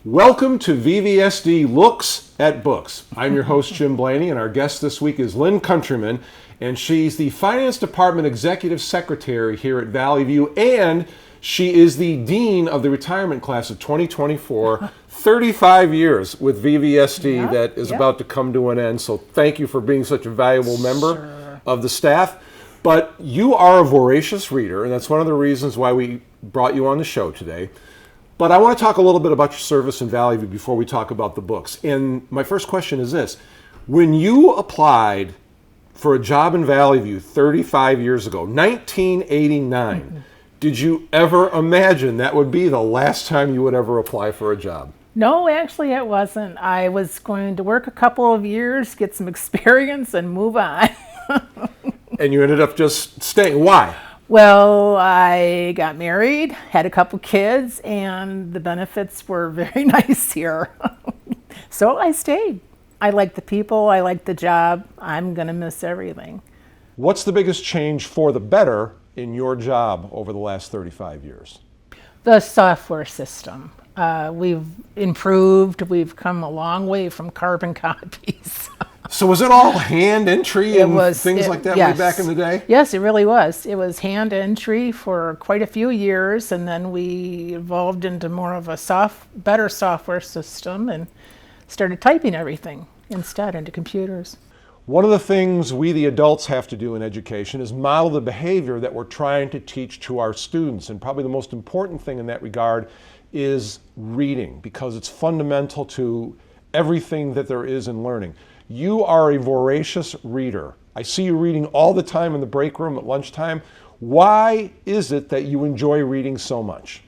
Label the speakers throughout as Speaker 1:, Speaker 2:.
Speaker 1: Welcome to VVSD Looks at Books. I'm your host, Jim Blaney, and our guest this week is Lynn Countryman, and she's the Finance Department Executive Secretary here at Valley View, and she is the Dean of the Retirement Class of 2024, 35 years with VVSD that is about to come to an end, so thank you for being such a valuable member of the staff. But you are a voracious reader, and that's one of the reasons why we brought you on the show today. But I want to talk a little bit about your service in Valley View before we talk about the books. And my first question is this. When you applied for a job in Valley View 35 years ago, 1989, did you ever imagine that would be the last time you would ever apply for a job?
Speaker 2: No, actually it wasn't. I was going to work a couple of years, get some experience, and move on.
Speaker 1: And you ended up just staying. Why?
Speaker 2: Well, I got married, had a couple kids, and the benefits were very nice here. So I stayed. I like the people, I like the job. I'm going to miss everything.
Speaker 1: What's the biggest change for the better in your job over the last 35 years?
Speaker 2: The software system. We've improved. We've come a long way from carbon copies.
Speaker 1: So was it all hand entry and things like that way back in the day?
Speaker 2: Yes, it really was. It was hand entry for quite a few years, and then we evolved into more of a better software system and started typing everything instead into computers.
Speaker 1: One of the things we, the adults, have to do in education is model the behavior that we're trying to teach to our students. And probably the most important thing in that regard is reading, because it's fundamental to everything that there is in learning. You are a voracious reader. I see you reading all the time in the break room at lunchtime. Why is it that you enjoy reading so much?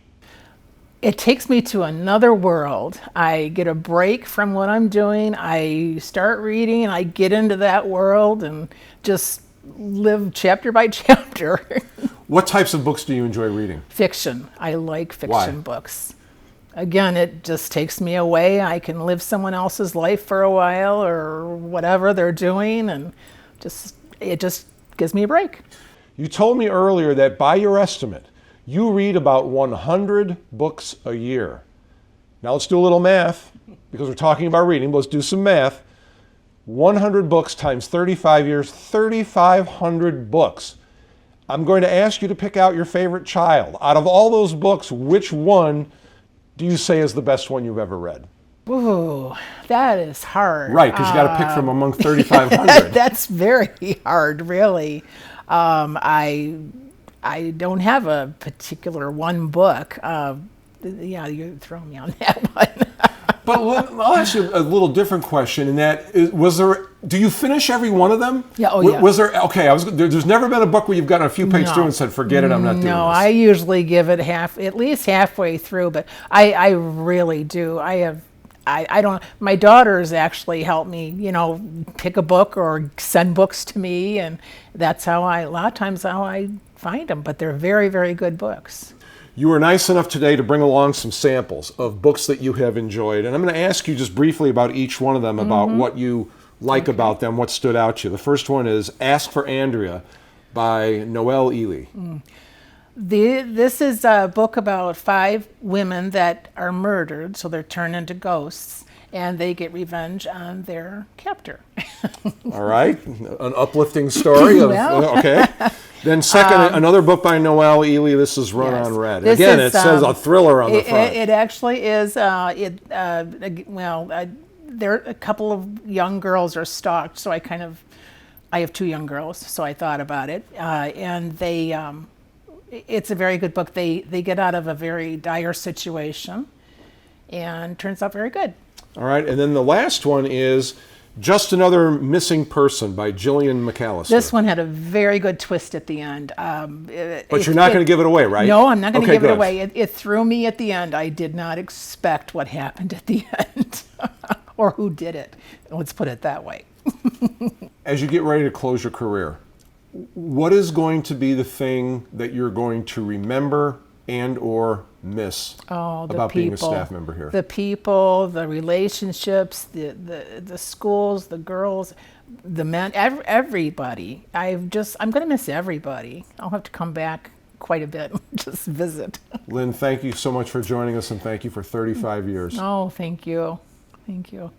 Speaker 2: It takes me to another world. I get a break from what I'm doing. I start reading and I get into that world and just live chapter by chapter.
Speaker 1: What types of books do you enjoy reading?
Speaker 2: Fiction. I like fiction books. Again, it just takes me away. I can live someone else's life for a while or whatever they're doing, and it just gives me a break.
Speaker 1: You told me earlier that by your estimate, you read about 100 books a year. Now let's do a little math, because we're talking about reading. Let's do some math. 100 books times 35 years, 3,500 books. I'm going to ask you to pick out your favorite child. Out of all those books, which one do you say is the best one you've ever read?
Speaker 2: Ooh, that is hard.
Speaker 1: Right, because you got to pick from among 3,500.
Speaker 2: That's very hard, really. I don't have a particular one book. You throw me on that one.
Speaker 1: But I'll ask you a little different question. In that, do you finish every one of them?
Speaker 2: Yeah. Yeah.
Speaker 1: Was there? Okay, there's never been a book where you've gotten a few pages through and said, "Forget it, I'm not doing this."
Speaker 2: No, I usually give it at least halfway through. But I really do. I don't. My daughters actually help me, pick a book or send books to me, and that's a lot of times how I find them. But they're very, very good books.
Speaker 1: You were nice enough today to bring along some samples of books that you have enjoyed. And I'm going to ask you just briefly about each one of them, about what you like about them, what stood out to you. The first one is Ask for Andrea by Noelle Ely.
Speaker 2: This is a book about 5 women that are murdered, so they're turned into ghosts, and they get revenge on their captor.
Speaker 1: All right. An uplifting story. Okay. Then second, another book by Noelle Ely. This is Run on Red. Again, it says a thriller on the front.
Speaker 2: It actually is. There a couple of young girls are stalked, so I have 2 young girls, so I thought about it. And it's a very good book. They get out of a very dire situation, and turns out very good.
Speaker 1: All right, and then the last one is Just Another Missing Person by Gillian McAllister.
Speaker 2: This one had a very good twist at the end.
Speaker 1: But you're not going to give it away, right?
Speaker 2: No, I'm not going to give it away. It threw me at the end. I did not expect what happened at the end, or who did it. Let's put it that way.
Speaker 1: As you get ready to close your career, what is going to be the thing that you're going to remember and or miss about being a staff member here?
Speaker 2: The people, the relationships, the schools, the girls, the men, everybody. I'm going to miss everybody. I'll have to come back quite a bit, just visit.
Speaker 1: Lynn, thank you so much for joining us, and thank you for 35 years.
Speaker 2: Oh, thank you. Thank you.